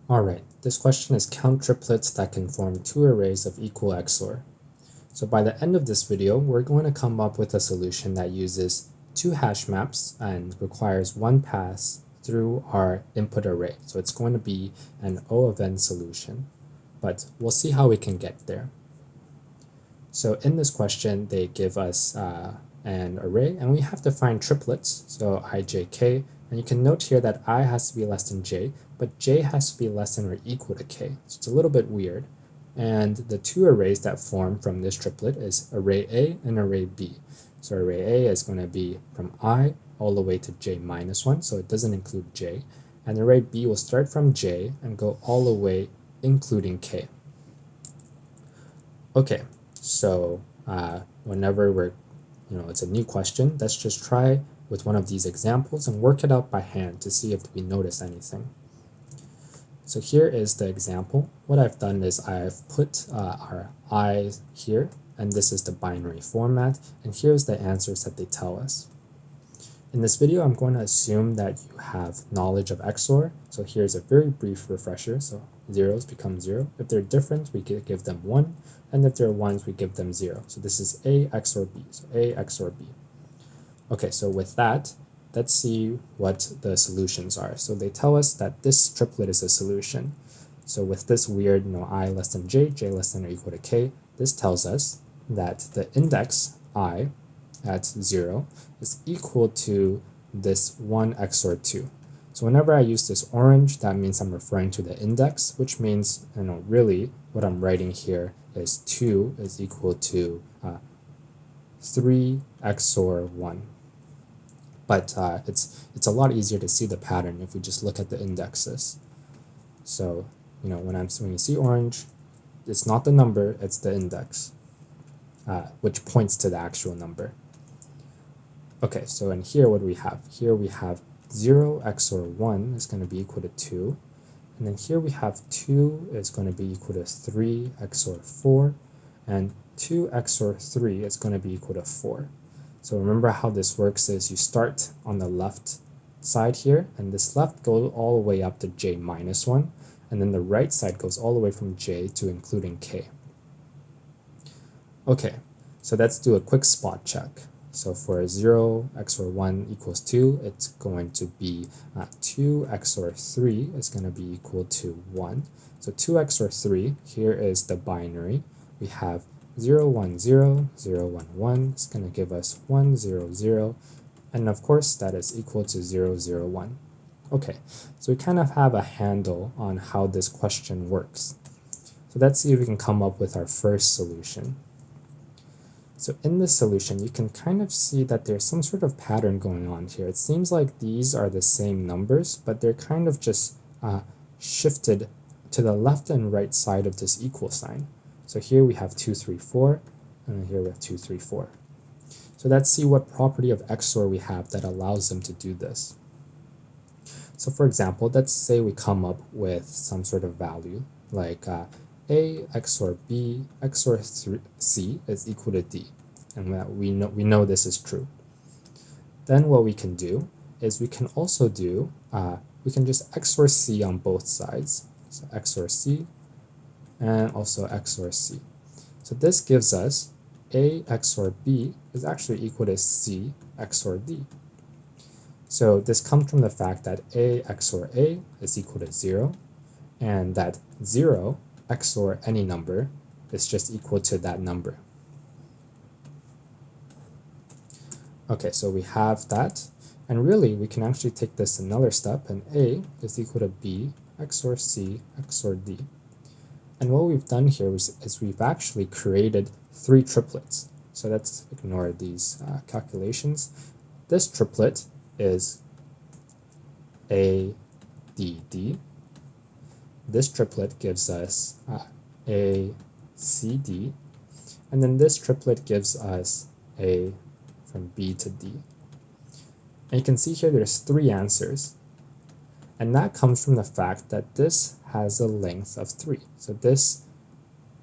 Alright, this question is count triplets that can form two arrays of equal XOR. So by the end of this video, we're going to come up with a solution that uses two hash maps and requires one pass through our input array. So it's going to be an O of n solution, but we'll see how we can get there. So in this question, they give us an array, and we have to find triplets, so I, j, k, and you can note here that I has to be less than j, but j has to be less than or equal to k, so it's a little bit weird. And the two arrays that form from this triplet is array A and array B. So array A is going to be from I all the way to j minus 1, so it doesn't include j, and array B will start from j and go all the way including k. Okay, so whenever it's a new question, let's just try with one of these examples and work it out by hand to see if we notice anything. So here is the example. What I've done is I've put our I here, and this is the binary format, and here's the answers that they tell us. In this video, I'm going to assume that you have knowledge of XOR, so here's a very brief refresher. So zeros become 0. If they're different, we give them 1, and if they're 1s, we give them 0. So this is A XOR B, so A XOR B. Okay, so with that, let's see what the solutions are. So they tell us that this triplet is a solution. So with this weird I less than j, j less than or equal to k, this tells us that the index I at 0 is equal to this 1 XOR 2. So whenever I use this orange, that means I'm referring to the index, which means really what I'm writing here is 2 is equal to 3 XOR 1. But it's a lot easier to see the pattern if we just look at the indexes. So when you see orange, it's not the number, it's the index, which points to the actual number. Okay, so in here, what do we have? Here we have 0 XOR 1 is going to be equal to 2. And then here we have 2 is going to be equal to 3 XOR 4. And 2 XOR 3 is going to be equal to 4. So remember how this works is you start on the left side here, and this left goes all the way up to j minus 1. And then the right side goes all the way from j to including k. Okay, so let's do a quick spot check. So for 0 XOR 1 equals 2, it's going to be 2 XOR 3 is going to be equal to 1. So 2 XOR 3, here is the binary. We have 0, 1, 0, 0, 1, 1. It's going to give us 1, 0, 0. And of course, that is equal to 0, 0, 1. Okay, so we kind of have a handle on how this question works. So let's see if we can come up with our first solution. So in this solution, you can kind of see that there's some sort of pattern going on here. It seems like these are the same numbers, but they're kind of just shifted to the left and right side of this equal sign. So here we have 2, 3, 4, and here we have 2, 3, 4. So let's see what property of XOR we have that allows them to do this. So for example, let's say we come up with some sort of value, like A XOR B XOR C is equal to D, and we know this is true. Then what we can do is we can also do, we can just XOR C on both sides. So XOR C and also XOR C. So this gives us A XOR B is actually equal to C XOR D. So this comes from the fact that A XOR A is equal to 0, and that 0 XOR any number is just equal to that number. Okay, so we have that, and really we can actually take this another step, and A is equal to B XOR C XOR D. And what we've done here is we've actually created 3 triplets. So let's ignore these calculations. This triplet is A, D, D. This triplet gives us A, C, D. And then this triplet gives us A from B to D. And you can see here there's 3 answers. And that comes from the fact that this has a length of 3. So this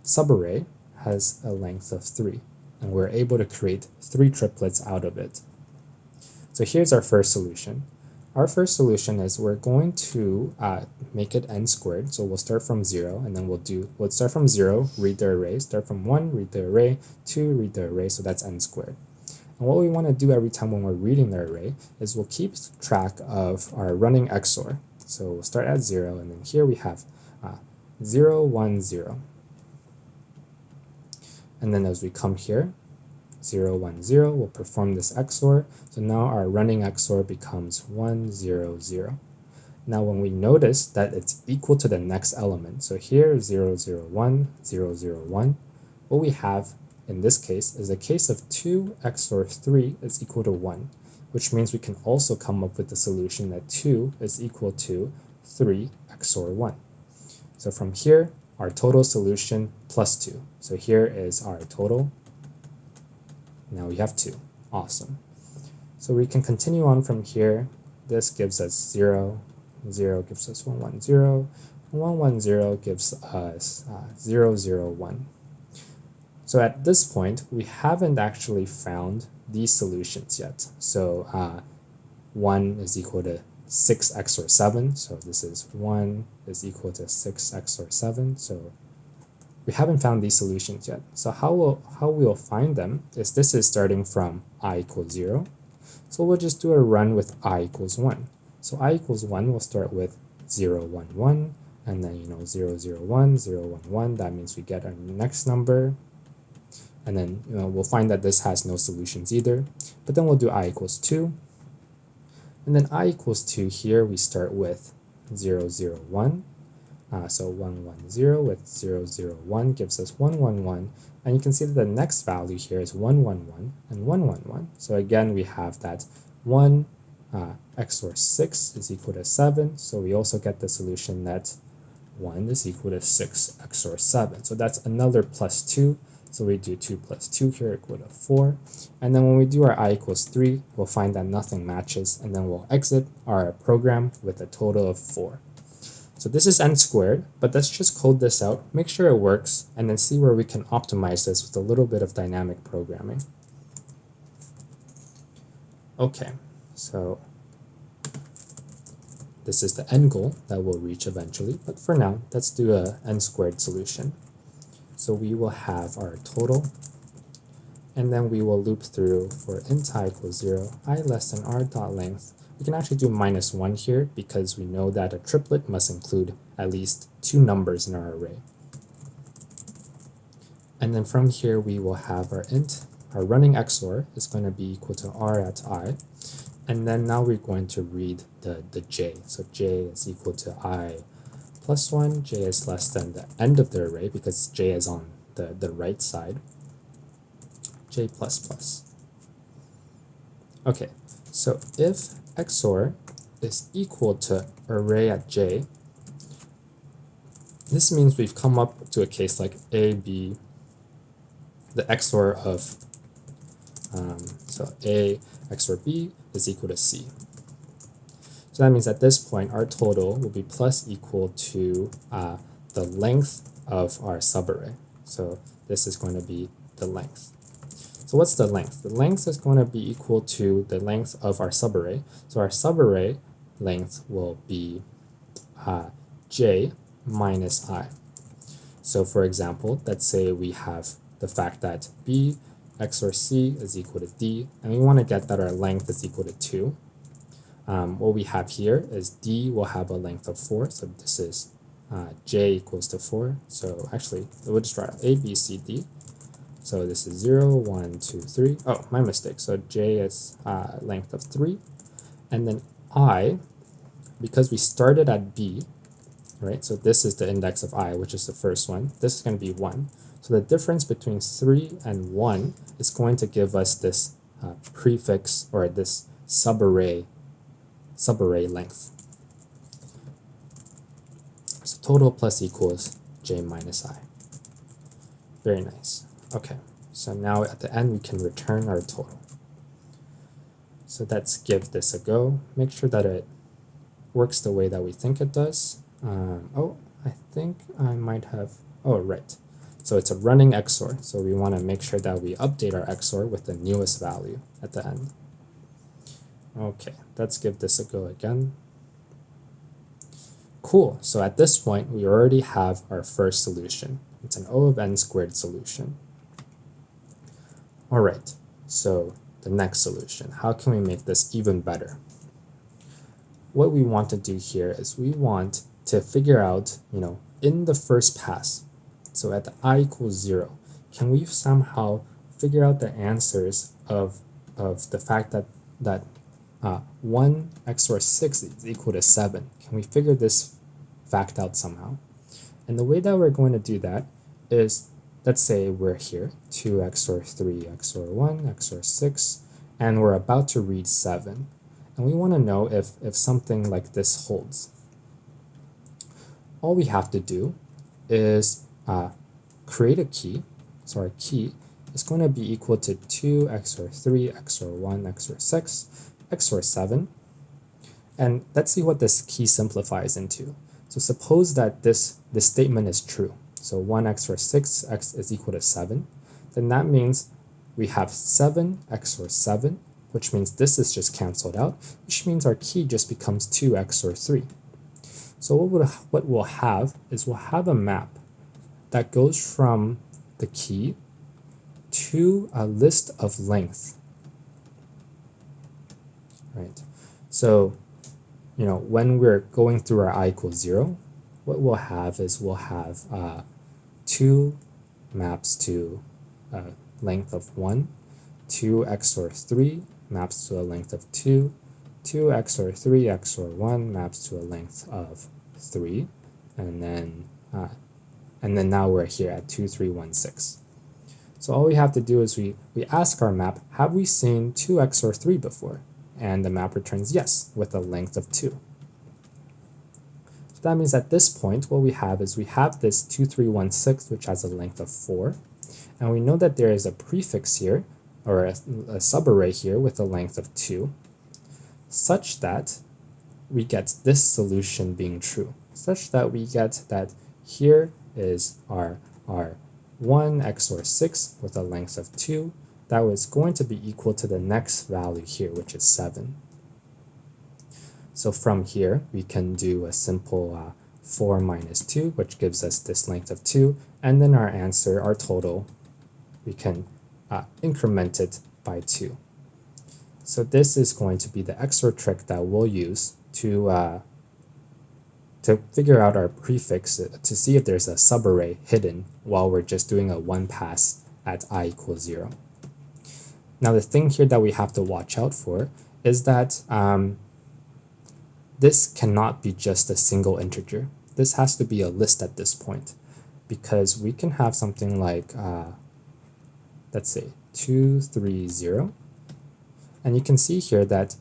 subarray has a length of 3. And we're able to create 3 triplets out of it. So here's our first solution. our first solution is we're going to make it n squared. So we'll start from 0, and then we'll start from 0, read the array, start from 1, read the array, 2, read the array, so that's n squared. And what we want to do every time when we're reading the array is we'll keep track of our running XOR. So we'll start at 0, and then here we have 0, 1, 0. And then as we come here, 0, 1, 0, we'll perform this XOR. So now our running XOR becomes 1, 0, 0. Now when we notice that it's equal to the next element, so here 0, 0, 1, 0, 0, 1, what we have in this case is a case of 2 XOR 3 is equal to 1, which means we can also come up with the solution that 2 is equal to 3 XOR 1. So from here, our total solution plus 2. So here is our total. Now we have 2. Awesome. So we can continue on from here. This gives us 0, 0 gives us 1, 1, 0, 1, 1, 0 gives us 0, 0, 1. So at this point, we haven't actually found these solutions yet. So 1 is equal to 6 XOR 7. So this is 1 is equal to 6 XOR 7. So we haven't found these solutions yet. So how we'll find them is this is starting from I equals 0. So we'll just do a run with I equals 1. So I equals 1 will start with 0, 1, 1, and then 0, 0, 1, 0, 1, 1. That means we get our next number. And then we'll find that this has no solutions either. But then we'll do I equals 2. And then I equals 2 here we start with 0, 0, 1. So 1, 1, 0 with 0, 0, 1 gives us 1, 1, 1. And you can see that the next value here is 1, 1, 1 and 1, 1, 1. So again, we have that 1 XOR 6 is equal to 7. So we also get the solution that 1 is equal to 6 XOR 7. So that's another plus 2. So we do 2 plus 2 here equal to 4. And then when we do our I equals 3, we'll find that nothing matches. And then we'll exit our program with a total of 4. So this is n squared, but let's just code this out, make sure it works, and then see where we can optimize this with a little bit of dynamic programming. Okay, so this is the end goal that we'll reach eventually, but for now, let's do a n squared solution. So we will have our total, and then we will loop through for int I equals 0, I less than r dot length. We can actually do -1 here because we know that a triplet must include at least 2 numbers in our array. And then from here we will have our int, our running XOR is going to be equal to r at I. And then now we're going to read the j. So j is equal to I plus 1, j is less than the end of the array because j is on the right side, j plus plus. Okay, so if XOR is equal to array at j, this means we've come up to a case like a, b, the XOR of, so a XOR b is equal to c. So that means at this point, our total will be plus equal to the length of our subarray. So this is going to be the length. So what's the length? The length is going to be equal to the length of our subarray. So our subarray length will be j minus I. So for example, let's say we have the fact that b XOR c is equal to d, and we want to get that our length is equal to 2. What we have here is d will have a length of 4, so this is j equals to 4. So actually, we'll just write a, b, c, d. So this is 0, 1, 2, 3. Oh, my mistake. So j is length of 3. And then I, because we started at b, right? So this is the index of I, which is the first one. This is going to be 1. So the difference between 3 and 1 is going to give us this prefix, or this subarray length. So total plus equals j minus I. Very nice. Okay, so now at the end we can return our total. So let's give this a go. Make sure that it works the way that we think it does. Oh, I think I might have, oh, right. So it's a running XOR, so we want to make sure that we update our XOR with the newest value at the end. Okay, let's give this a go again. Cool, so at this point we already have our first solution. It's an O of n squared solution. Alright, so the next solution, how can we make this even better? What we want to do here is we want to figure out, in the first pass, so at the I equals 0, can we somehow figure out the answers of the fact that 1 XOR 6 is equal to 7? Can we figure this fact out somehow? And the way that we're going to do that is, let's say we're here, 2 XOR 3 XOR 1 XOR 6, and we're about to read 7. And we want to know if something like this holds. All we have to do is create a key. So our key is going to be equal to 2 XOR 3 XOR 1 XOR 6 XOR 7. And let's see what this key simplifies into. So suppose that this statement is true. So 1 XOR 6 x is equal to 7. Then that means we have 7 XOR 7, which means this is just canceled out, which means our key just becomes 2 XOR 3. So what we'll have is we'll have a map that goes from the key to a list of length. Right. So, when we're going through our I equals 0, what we'll have is we'll have 2 maps to a length of 1, 2 XOR 3 maps to a length of 2, 2 XOR 3 XOR 1 maps to a length of 3, and then now we're here at 2, 3, 1, 6. So all we have to do is we ask our map, have we seen 2 XOR 3 before? And the map returns yes, with a length of 2. So that means at this point, what we have is we have this 2, 3, 1, 6, which has a length of 4. And we know that there is a prefix here, or a subarray here with a length of 2, such that we get this solution being true, such that we get that here is our 1 XOR 6 with a length of 2, that was going to be equal to the next value here, which is 7. So from here, we can do a simple 4 minus 2, which gives us this length of 2, and then our answer, our total, we can increment it by 2. So this is going to be the XOR trick that we'll use to figure out our prefix, to see if there's a subarray hidden while we're just doing a one pass at I equals 0. Now the thing here that we have to watch out for is that this cannot be just a single integer. This has to be a list at this point, because we can have something like, let's say 2, 3, 0. And you can see here that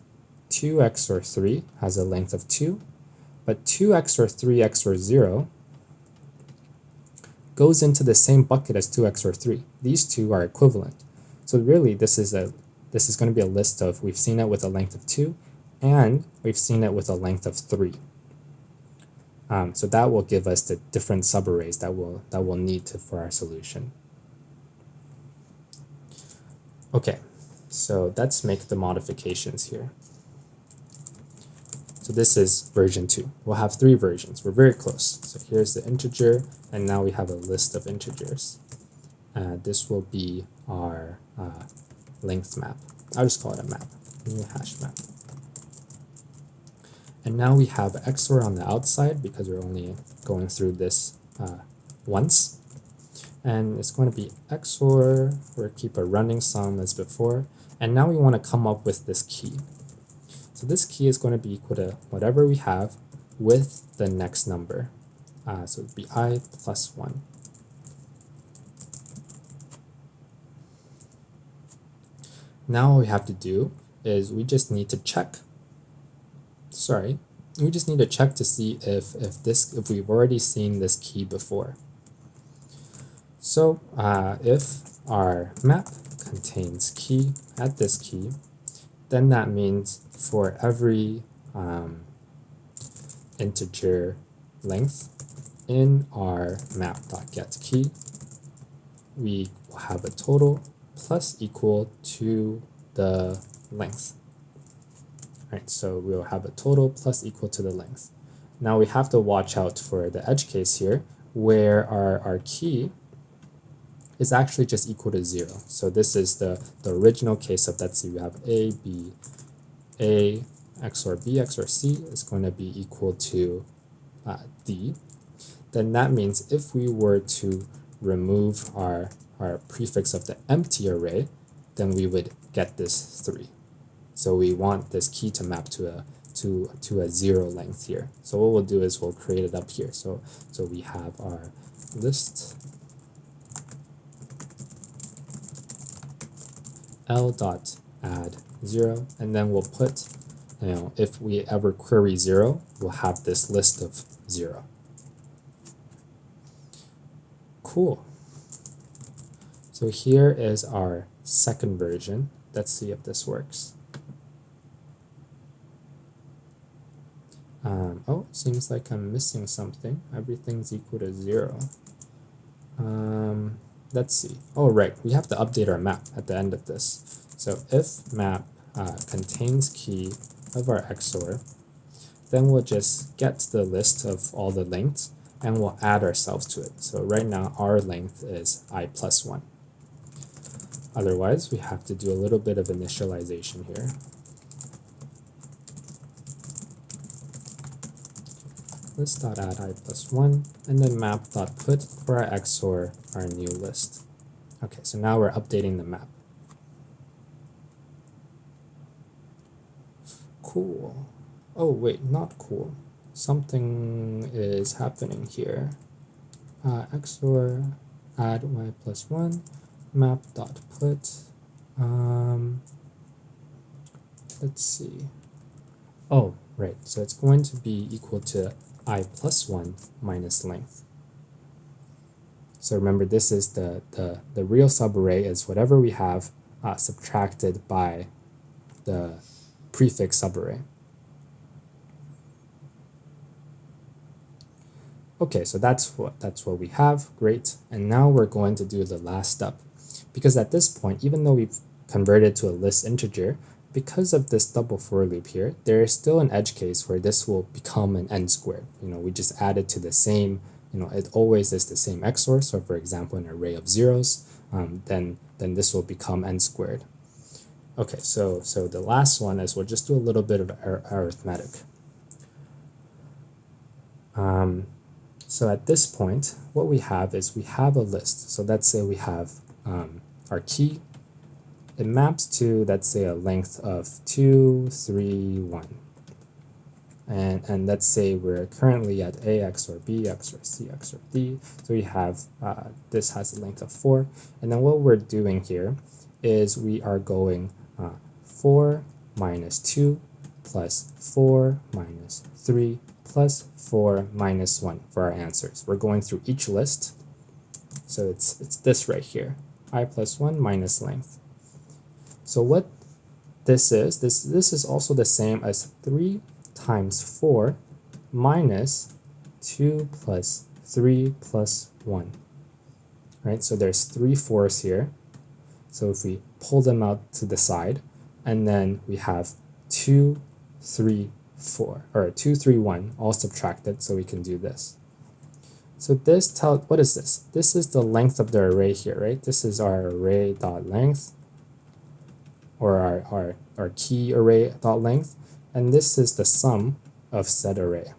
2 XOR 3 has a length of 2, but 2 XOR 3 XOR 0 goes into the same bucket as 2 XOR 3. These two are equivalent. So really this is going to be a list of, we've seen it with a length of 2, and we've seen it with a length of 3. So that will give us the different subarrays that we'll need for our solution. Okay, so let's make the modifications here. So this is version 2. We'll have 3 versions. We're very close. So here's the integer, and now we have a list of integers. This will be our length map. I'll just call it a map, new hash map. And now we have XOR on the outside because we're only going through this once. And it's going to be XOR, we'll keep a running sum as before. And now we want to come up with this key. So this key is going to be equal to whatever we have with the next number. So it would be I plus 1. Now all we have to do is we just need to check. We just need to check to see if we've already seen this key before. So if our map contains key at this key, then that means for every integer length in our map.getKey, we will have a total plus equal to the length. right? So we'll have a total plus equal to the length. Now we have to watch out for the edge case here, where our key is actually just equal to 0. So this is the original case of, let's see, we have A, B, A, XOR B, XOR C is going to be equal to D. Then that means if we were to remove our prefix of the empty array, then we would get this 3. So we want this key to map to a 0 length here. So what we'll do is we'll create it up here. So we have our list l.add 0, and then we'll put, if we ever query 0, we'll have this list of 0. Cool. So here is our second version. Let's see if this works. Oh, seems like I'm missing something. Everything's equal to 0. Let's see. Oh, right. We have to update our map at the end of this. So if map contains key of our XOR, then we'll just get the list of all the lengths and we'll add ourselves to it. So right now our length is I plus 1. Otherwise, we have to do a little bit of initialization here. List.add I plus 1, and then map.put for our XOR, our new list. Okay, so now we're updating the map. Cool. Oh, wait, not cool. Something is happening here. XOR add y plus 1, map.put. Let's see. Oh, right. So it's going to be equal to I plus 1 minus length. So remember, this is the real subarray is whatever we have subtracted by the prefix subarray. Okay, so that's what we have. Great. And now we're going to do the last step. Because at this point, even though we've converted to a list integer, because of this double for loop here, there is still an edge case where this will become an n squared. We just add it to the same, it always is the same XOR. So for example, an array of zeros, then this will become n squared. Okay, so the last one is we'll just do a little bit of arithmetic. So at this point, what we have is we have a list. So let's say we have our key. It maps to, let's say, a length of 2, 3, 1. And let's say we're currently at A, XOR B, XOR C, XOR D. So we have, this has a length of 4. And then what we're doing here is we are going 4 minus 2 plus 4 minus 3 plus 4 minus 1 for our answers. We're going through each list. So it's this right here, I plus 1 minus length. So what this is also the same as 3 times 4 minus 2 plus 3 plus 1. Right? So there's 3 4s here. So if we pull them out to the side, and then we have 2, 3, 4, or 2, 3, 1, all subtracted, so we can do this. So this what is this? This is the length of the array here, right? This is our array dot length, or our key array dot length, and this is the sum of said array.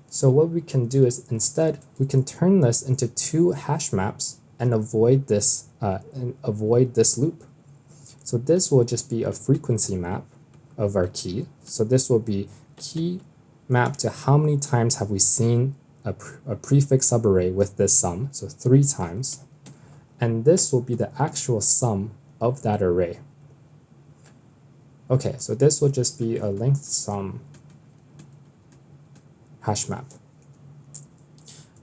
So what we can do is instead we can turn this into 2 hash maps and avoid this loop. So this will just be a frequency map of our key. So this will be key map to how many times have we seen a prefix subarray with this sum, so 3 times. And this will be the actual sum of that array. Okay, so this will just be a length sum hash map.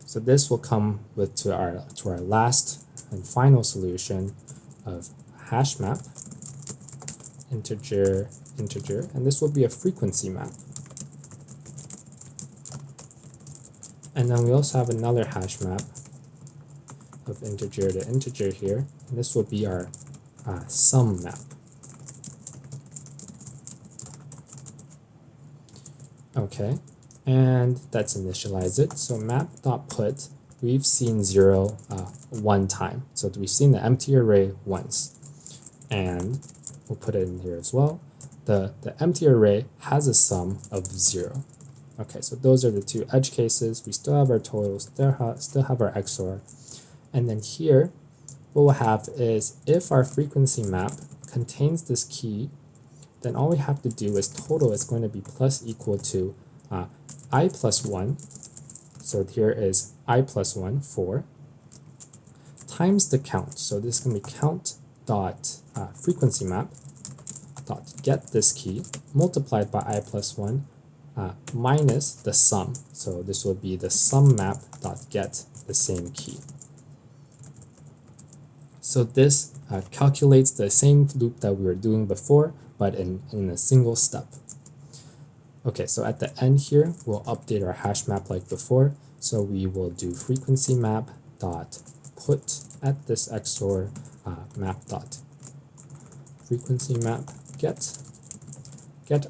So this will come to our last and final solution of hash map, integer, and this will be a frequency map. And then we also have another hash map of integer to integer here, and this will be our sum map. Okay, and let's initialize it. So map.put, we've seen 0 one time. So we've seen the empty array once. And we'll put it in here as well. The empty array has a sum of 0. Okay, so those are the two edge cases. We still have our totals, still have our XOR. And then here, what we'll have is if our frequency map contains this key, then all we have to do is total is going to be plus equal to I plus 1. So here is I plus 1, 4, times the count. So this is going to be count dot frequency map dot get this key multiplied by I plus 1 minus the sum. So this will be the sum map dot get the same key. So this calculates the same loop that we were doing before, but in a single step. Okay, so at the end here, we'll update our hash map like before. So we will do frequency map dot put at this XOR map dot frequency map get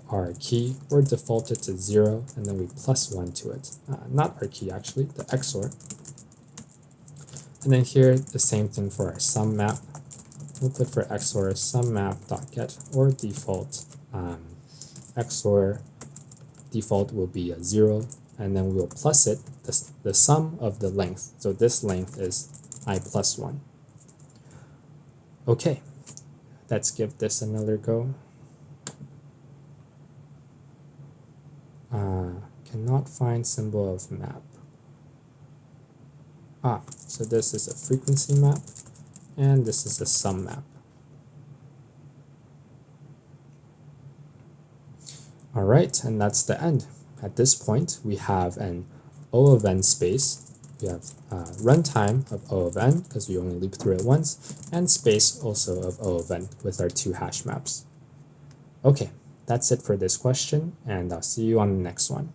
our key. We're defaulted to 0, and then we plus 1 to it. Not our key actually, the XOR. And then here, the same thing for our sum map. We'll put for XOR sum map dot get or default XOR default will be a 0, and then we'll plus it the sum of the length. So this length is I plus 1. Okay, let's give this another go. Cannot find symbol of map. So this is a frequency map, and this is a sum map. All right, and that's the end. At this point, we have an O of n space. We have runtime of O of n, because we only loop through it once, and space also of O of n with our two hash maps. Okay, that's it for this question, and I'll see you on the next one.